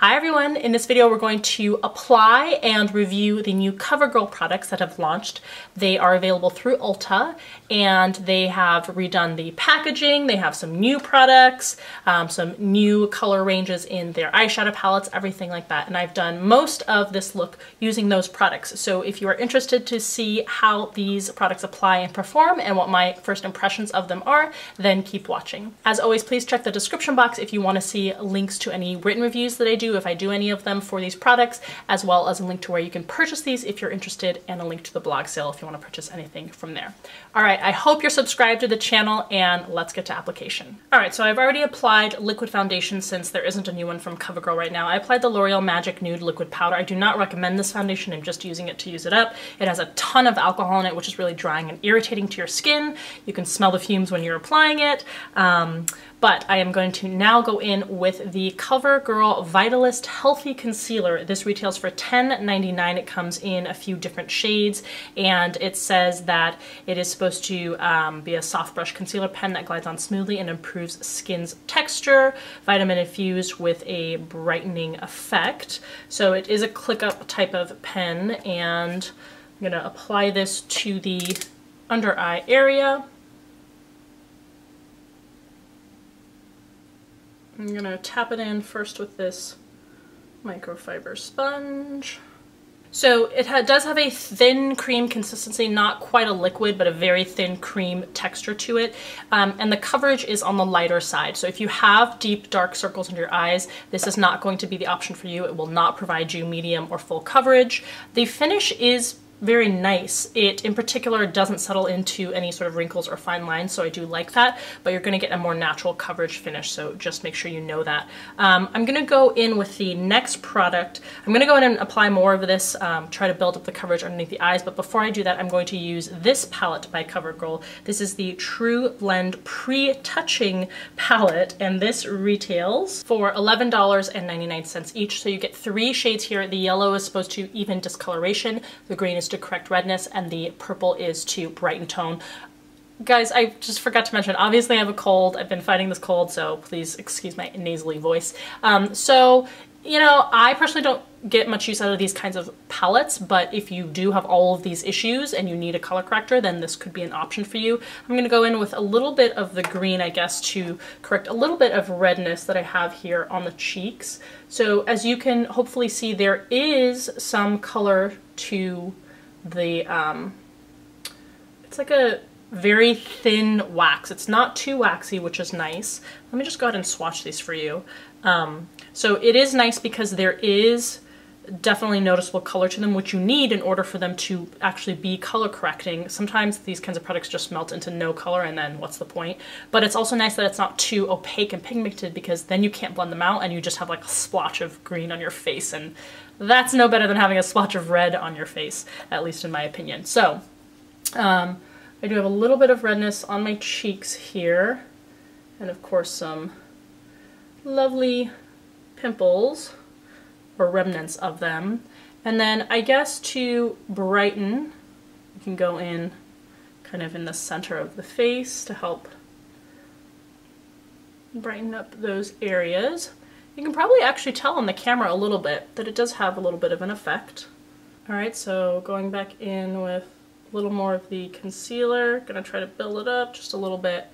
Hi everyone, in this video we're going to apply and review the new CoverGirl products that have launched. They are available through Ulta and they have redone the packaging, they have some new products, some new color ranges in their eyeshadow palettes, everything like that. And I've done most of this look using those products. So if you are interested to see how these products apply and perform and what my first impressions of them are, then keep watching. As always, please check the description box if you want to see links to any written reviews that I do if I do any of them for these products, as well as a link to where you can purchase these if you're interested, and a link to the blog sale if you want to purchase anything from there. All right, I hope you're subscribed to the channel and let's get to application. All right, so I've already applied liquid foundation since there isn't a new one from CoverGirl right now. I applied the L'Oreal Magic Nude Liquid Powder. I do not recommend this foundation. I'm just using it to use it up. It has a ton of alcohol in it, which is really drying and irritating to your skin. You can smell the fumes when you're applying it. But I am going to now go in with the CoverGirl Vitalist Healthy Concealer. This retails for $10.99. It comes in a few different shades, and it says that it is supposed to be a soft brush concealer pen that glides on smoothly and improves skin's texture, vitamin infused with a brightening effect. So it is a click-up type of pen, and I'm going to apply this to the under eye area. I'm gonna tap it in first with this microfiber sponge. So it does have a thin cream consistency, not quite a liquid, but a very thin cream texture to it. And the coverage is on the lighter side. So if you have deep, dark circles under your eyes, this is not going to be the option for you. It will not provide you medium or full coverage. The finish is very nice. It in particular doesn't settle into any sort of wrinkles or fine lines, so I do like that, but you're going to get a more natural coverage finish, so just make sure you know that. I'm going to go in with the next product. I'm going to go in and apply more of this, try to build up the coverage underneath the eyes, but before I do that I'm going to use this palette by CoverGirl. This is the True Blend Pre-Touching palette, and this retails for $11.99 each, so you get 3 shades here. The yellow is supposed to even discoloration, the green is to correct redness, and the purple is to brighten tone. Guys, I just forgot to mention, obviously I have a cold. I've been fighting this cold, so please excuse my nasally voice. So, you know, I personally don't get much use out of these kinds of palettes, but if you do have all of these issues and you need a color corrector, then this could be an option for you. I'm going to go in with a little bit of the green, I guess, to correct a little bit of redness that I have here on the cheeks. So as you can hopefully see, there is some color to the, it's like a very thin wax. It's not too waxy, which is nice. Let me just go ahead and swatch these for you. So it is nice because there is definitely noticeable color to them, which you need in order for them to actually be color correcting. Sometimes these kinds of products just melt into no color, and then what's the point? But it's also nice that it's not too opaque and pigmented, because then you can't blend them out and you just have like a splotch of green on your face, and that's no better than having a splotch of red on your face, at least in my opinion. So I do have a little bit of redness on my cheeks here, and of course some lovely pimples or remnants of them. And then I guess to brighten, you can go in kind of in the center of the face to help brighten up those areas. You can probably actually tell on the camera a little bit that it does have a little bit of an effect. Alright, so going back in with a little more of the concealer, gonna try to build it up just a little bit,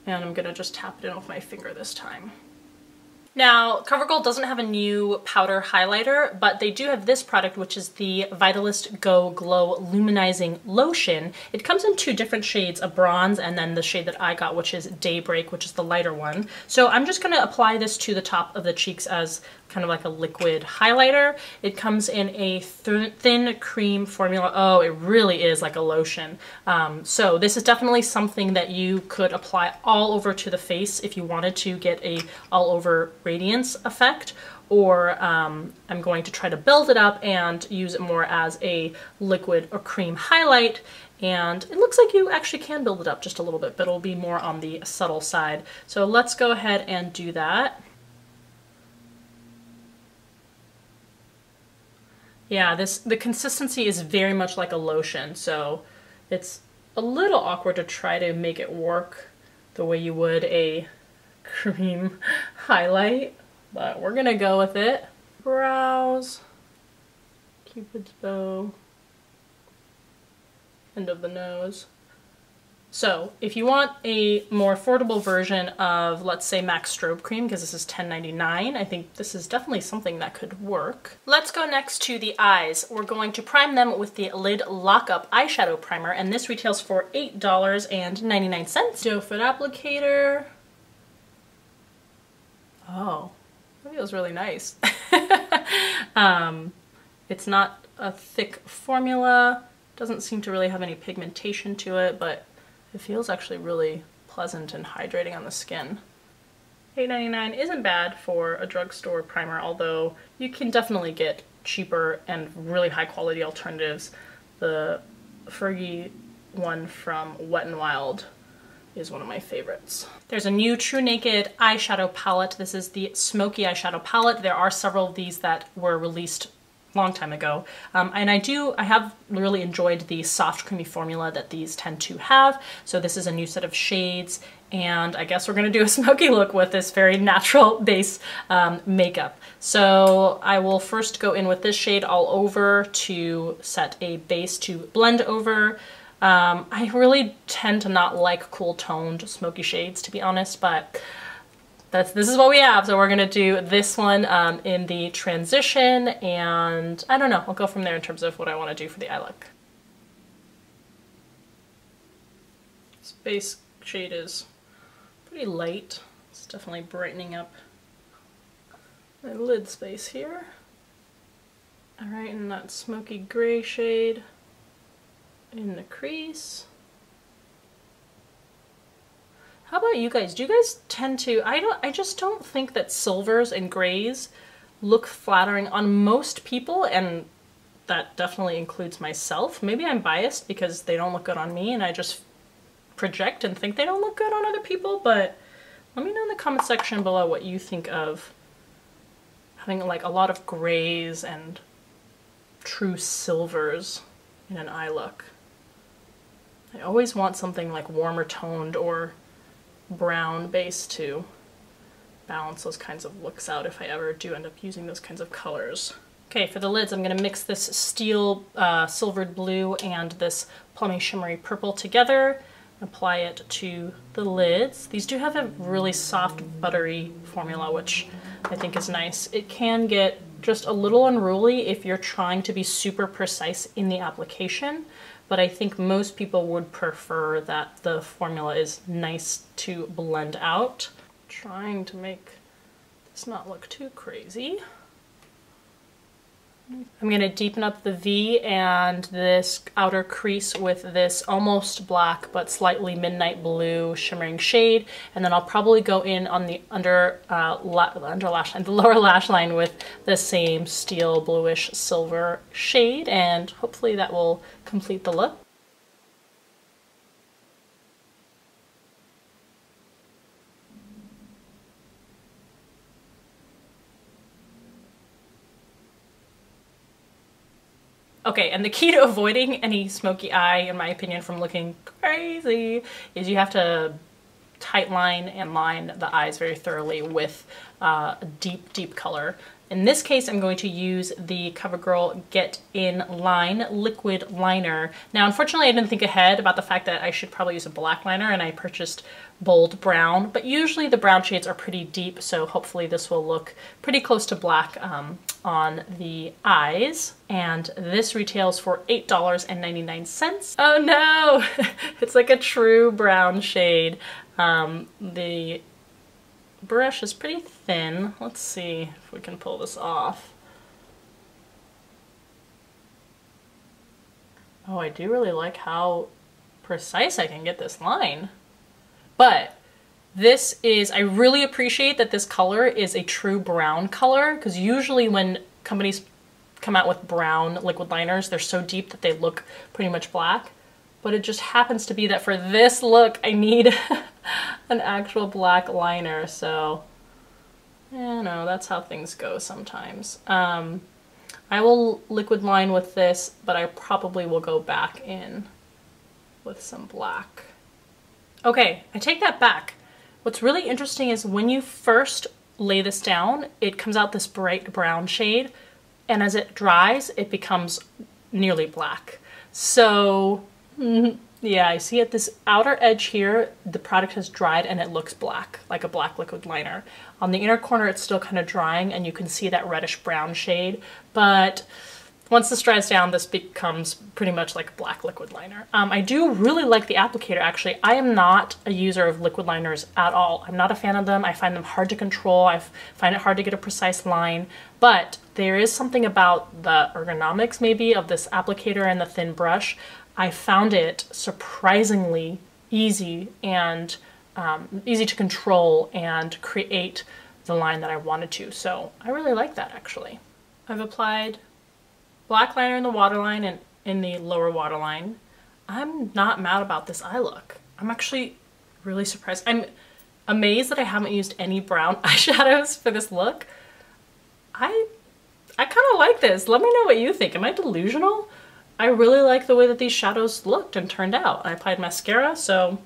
and I'm gonna just tap it in with my finger this time. Now, CoverGirl doesn't have a new powder highlighter, but they do have this product, which is the Vitalist Go Glow Luminizing Lotion. It comes in 2 different shades, a bronze and then the shade that I got, which is Daybreak, which is the lighter one. So I'm just going to apply this to the top of the cheeks as kind of like a liquid highlighter. It comes in a thin cream formula. Oh, it really is like a lotion. So this is definitely something that you could apply all over to the face if you wanted to get a all over radiance effect, or I'm going to try to build it up and use it more as a liquid or cream highlight. And it looks like you actually can build it up just a little bit, but it'll be more on the subtle side. So let's go ahead and do that. Yeah, the consistency is very much like a lotion, so it's a little awkward to try to make it work the way you would a cream highlight, but we're gonna go with it. Brows, Cupid's bow, end of the nose. So if you want a more affordable version of, let's say, MAC Strobe Cream, because this is $10.99, I think this is definitely something that could work. Let's go next to the eyes. We're going to prime them with the Lid Lockup Eyeshadow Primer, and this retails for $8.99. Doe Foot Applicator. Oh, that feels really nice. It's not a thick formula, doesn't seem to really have any pigmentation to it, but it feels actually really pleasant and hydrating on the skin. $8.99 isn't bad for a drugstore primer, although you can definitely get cheaper and really high quality alternatives. The Fergie one from Wet n Wild is one of my favorites. There's a new True Naked eyeshadow palette. This is the Smoky Eyeshadow Palette. There are several of these that were released long time ago. And I have really enjoyed the soft creamy formula that these tend to have. So this is a new set of shades, and I guess we're gonna do a smoky look with this very natural base makeup. So I will first go in with this shade all over to set a base to blend over. I really tend to not like cool toned smoky shades, to be honest, but this is what we have, so we're gonna do this one in the transition, and I don't know, I'll go from there in terms of what I want to do for the eye look. This base shade is pretty light. It's definitely brightening up my lid space here. Alright, and that smoky gray shade in the crease. How about you guys? Do you guys tend to, I just don't think that silvers and grays look flattering on most people, and that definitely includes myself. Maybe I'm biased because they don't look good on me and I just project and think they don't look good on other people, but let me know in the comment section below what you think of having like a lot of grays and true silvers in an eye look. I always want something like warmer toned or brown base to balance those kinds of looks out if I ever do end up using those kinds of colors. Okay, for the lids I'm going to mix this steel silvered blue and this plummy shimmery purple together, apply it to the lids. These do have a really soft buttery formula, which I think is nice. It can get just a little unruly if you're trying to be super precise in the application, but I think most people would prefer that the formula is nice to blend out. Trying to make this not look too crazy. I'm going to deepen up the V and this outer crease with this almost black but slightly midnight blue shimmering shade, and then I'll probably go in on the lower lash line with the same steel bluish silver shade, and hopefully that will complete the look. Okay, and the key to avoiding any smoky eye, in my opinion, from looking crazy, is you have to tight line and line the eyes very thoroughly with a deep, deep color. In this case, I'm going to use the CoverGirl Get In Line Liquid Liner. Now, unfortunately, I didn't think ahead about the fact that I should probably use a black liner, and I purchased bold brown, but usually the brown shades are pretty deep, so hopefully this will look pretty close to black on the eyes. And this retails for $8.99. Oh no! It's like a true brown shade. The brush is pretty thin. Let's see if we can pull this off. Oh, I do really like how precise I can get this line. But this is, I really appreciate that this color is a true brown color, because usually when companies come out with brown liquid liners, they're so deep that they look pretty much black. But it just happens to be that for this look, I need an actual black liner, so, you know, that's how things go sometimes. I will liquid line with this, but I probably will go back in with some black. Okay, I take that back. What's really interesting is when you first lay this down, it comes out this bright brown shade, and as it dries, it becomes nearly black. So yeah, I see at this outer edge here, the product has dried and it looks black, like a black liquid liner. On the inner corner, it's still kind of drying and you can see that reddish brown shade, but once this dries down, this becomes pretty much like a black liquid liner. I do really like the applicator, actually. I am not a user of liquid liners at all. I'm not a fan of them. I find them hard to control. I find it hard to get a precise line, but there is something about the ergonomics maybe of this applicator and the thin brush. I found it surprisingly easy and easy to control and create the line that I wanted to. So I really like that, actually. I've applied black liner in the waterline and in the lower waterline. I'm not mad about this eye look. I'm actually really surprised. I'm amazed that I haven't used any brown eyeshadows for this look. I kind of like this. Let me know what you think. Am I delusional? I really like the way that these shadows looked and turned out. I applied mascara, so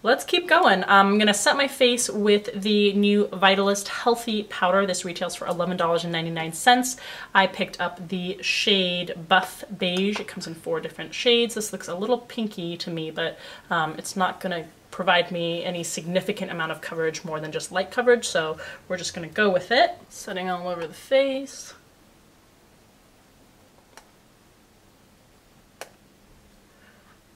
let's keep going. I'm gonna set my face with the new Vitalist Healthy Powder. This retails for $11.99. I picked up the shade Buff Beige. It comes in 4 different shades. This looks a little pinky to me, but it's not gonna provide me any significant amount of coverage more than just light coverage, so we're just gonna go with it. Setting all over the face.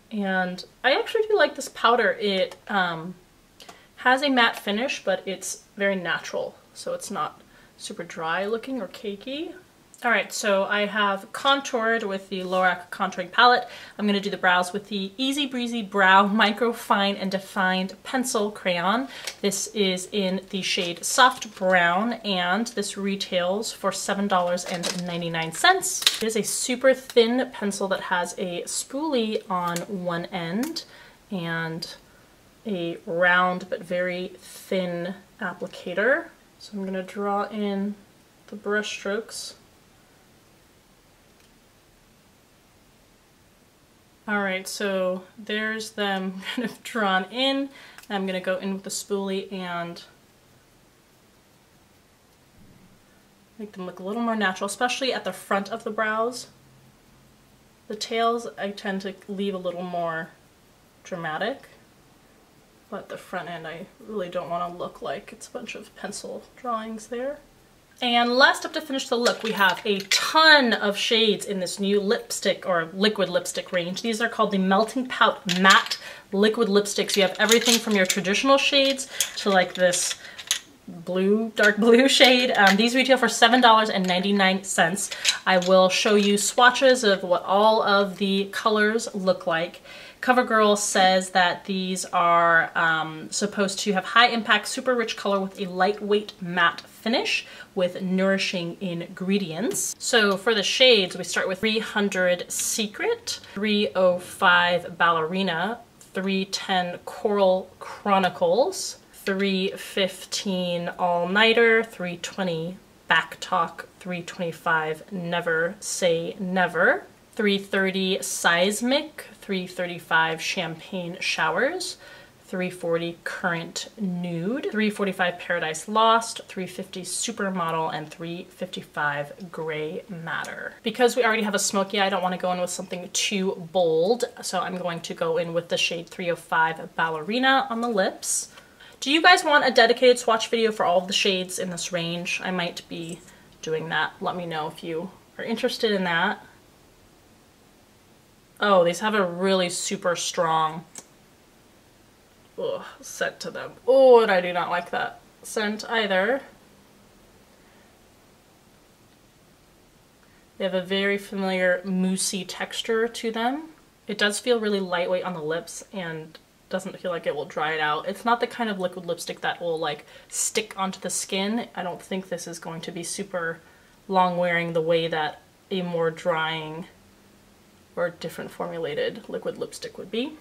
And I actually do like this powder. It has a matte finish, but it's very natural, so it's not super dry looking or cakey. Alright, so I have contoured with the Lorac contouring palette. I'm going to do the brows with the Easy Breezy Brow Micro Fine and Defined Pencil Crayon. This is in the shade Soft Brown, and this retails for $7.99. It is a super thin pencil that has a spoolie on one end and a round but very thin applicator. So I'm going to draw in the brush strokes. Alright, so there's them kind of drawn in. I'm going to go in with the spoolie and make them look a little more natural, especially at the front of the brows. The tails I tend to leave a little more dramatic, but the front end I really don't want to look like it's a bunch of pencil drawings there. And last up to finish the look, we have a ton of shades in this new lipstick or liquid lipstick range. These are called the Melting Pout Matte Liquid Lipsticks. You have everything from your traditional shades to like this blue, dark blue shade. These retail for $7.99. I will show you swatches of what all of the colors look like. CoverGirl says that these are supposed to have high impact, super rich color with a lightweight matte finish with nourishing ingredients. So for the shades, we start with 300 Secret, 305 Ballerina, 310 Coral Chronicles, 315 All Nighter, 320 Back Talk, 325 Never Say Never, 330 Seismic, 335 Champagne Showers, 340 Current Nude, 345 Paradise Lost, 350 Supermodel, and 355 Gray Matter. Because we already have a smoky eye, I don't want to go in with something too bold, so I'm going to go in with the shade 305 Ballerina on the lips. Do you guys want a dedicated swatch video for all of the shades in this range? I might be doing that. Let me know if you are interested in that. Oh, these have a really super strong scent to them. Oh, and I do not like that scent either. They have a very familiar moussey texture to them. It does feel really lightweight on the lips and doesn't feel like it will dry it out. It's not the kind of liquid lipstick that will like stick onto the skin. I don't think this is going to be super long wearing the way that a more drying or different formulated liquid lipstick would be.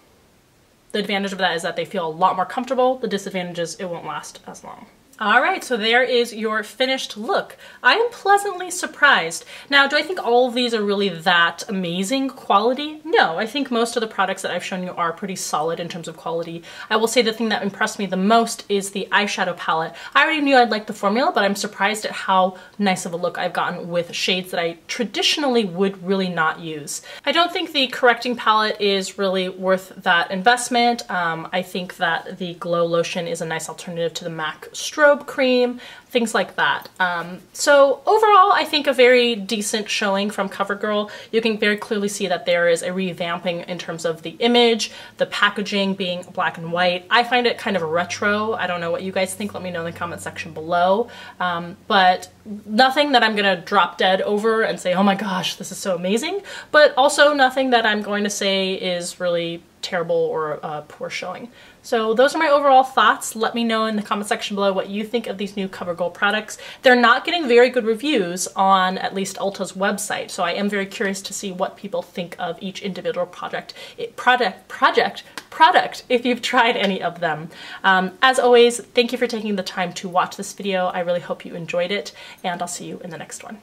The advantage of that is that they feel a lot more comfortable. The disadvantage is it won't last as long. All right, so there is your finished look. I am pleasantly surprised. Now, do I think all of these are really that amazing quality? No, I think most of the products that I've shown you are pretty solid in terms of quality. I will say the thing that impressed me the most is the eyeshadow palette. I already knew I'd like the formula, but I'm surprised at how nice of a look I've gotten with shades that I traditionally would really not use. I don't think the correcting palette is really worth that investment. I think that the Glow Lotion is a nice alternative to the MAC Strobe cream, things like that. So overall, I think a very decent showing from CoverGirl. You can very clearly see that there is a revamping in terms of the image, the packaging being black and white. I find it kind of retro. I don't know what you guys think. Let me know in the comment section below. But nothing that I'm gonna drop dead over and say, oh my gosh, this is so amazing, but also nothing that I'm going to say is really terrible or a poor showing. So those are my overall thoughts. Let me know in the comment section below what you think of these new CoverGirl products. They're not getting very good reviews on at least Ulta's website, so I am very curious to see what people think of each individual product if you've tried any of them. As always, thank you for taking the time to watch this video. I really hope you enjoyed it, and I'll see you in the next one.